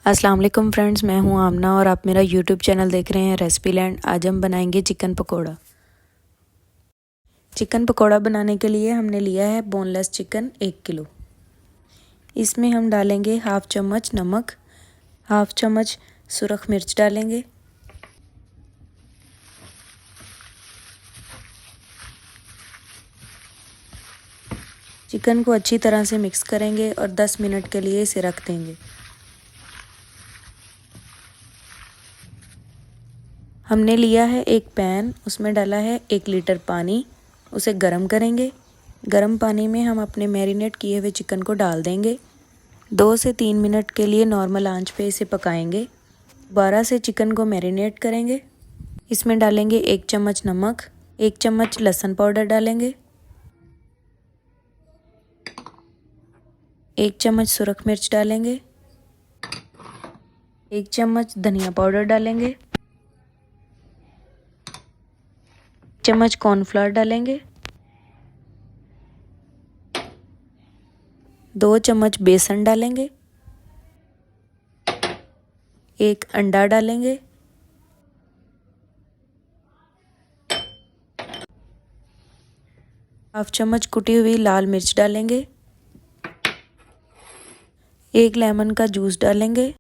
अस्सलाम वालेकुम फ्रेंड्स, मैं हूं आमना और आप मेरा यूट्यूब चैनल देख रहे हैं रेसिपी लैंड। आज हम बनाएंगे चिकन पकोड़ा। चिकन पकोड़ा बनाने के लिए हमने लिया है बोनलेस चिकन 1 किलो। इसमें हम डालेंगे हाफ चम्मच नमक, हाफ चम्मच सुरख मिर्च डालेंगे, चिकन को अच्छी तरह से मिक्स करेंगे और 10 मिनट के लिए इसे रख देंगे। हमने लिया है एक पैन, उसमें डाला है 1 लीटर पानी, उसे गर्म करेंगे। गर्म पानी में हम अपने मैरिनेट किए हुए चिकन को डाल देंगे। 2 से 3 मिनट के लिए नॉर्मल आंच पे इसे पकाएंगे। दोबारा से चिकन को मैरिनेट करेंगे। इसमें डालेंगे 1 चम्मच नमक, 1 चम्मच लहसुन पाउडर डालेंगे, 1 चम्मच सुरख मिर्च डालेंगे, 1 चम्मच धनिया पाउडर डालेंगे, चम्मच कॉर्नफ्लोर डालेंगे, 2 चम्मच बेसन डालेंगे, 1 अंडा डालेंगे, हाफ चम्मच कुटी हुई लाल मिर्च डालेंगे, 1 लेमन का जूस डालेंगे,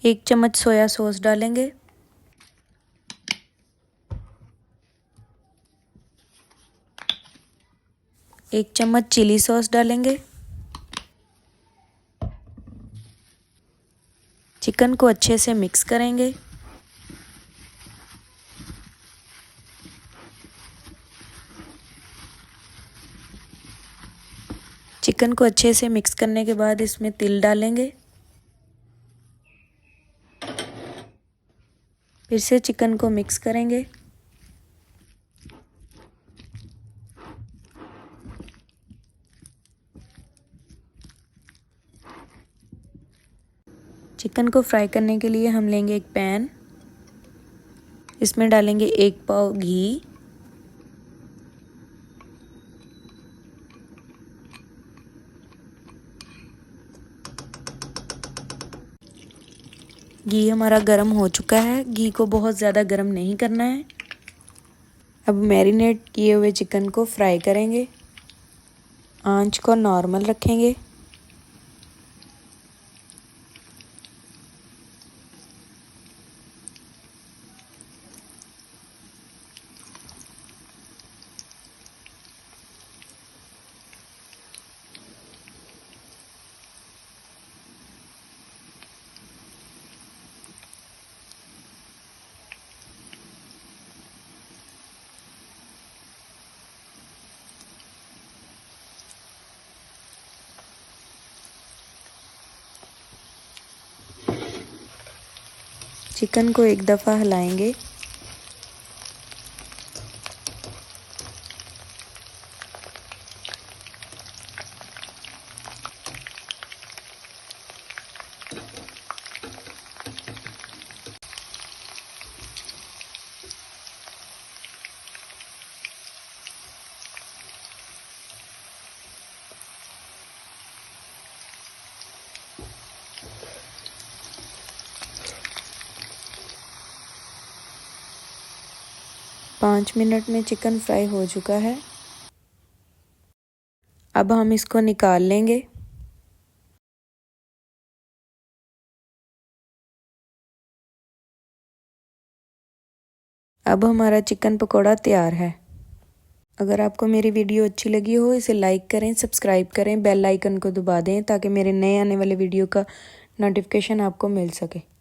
एक चम्मच सोया सॉस डालेंगे, 1 चम्मच चिली सॉस डालेंगे। चिकन को अच्छे से मिक्स करेंगे। चिकन को अच्छे से मिक्स करने के बाद इसमें तिल डालेंगे। फिर से चिकन को मिक्स करेंगे। चिकन को फ्राई करने के लिए हम लेंगे एक पैन, इसमें डालेंगे 1 पाव घी, घी हमारा गरम हो चुका है। घी को बहुत ज़्यादा गरम नहीं करना है। अब मैरिनेट किए हुए चिकन को फ्राई करेंगे। आंच को नॉर्मल रखेंगे। चिकन को एक दफ़ा हिलाएंगे। पाँच मिनट में चिकन फ्राई हो चुका है। अब हम इसको निकाल लेंगे। अब हमारा चिकन पकोड़ा तैयार है। अगर आपको मेरी वीडियो अच्छी लगी हो इसे लाइक करें, सब्सक्राइब करें, बेल आइकन को दबा दें ताकि मेरे नए आने वाले वीडियो का नोटिफिकेशन आपको मिल सके।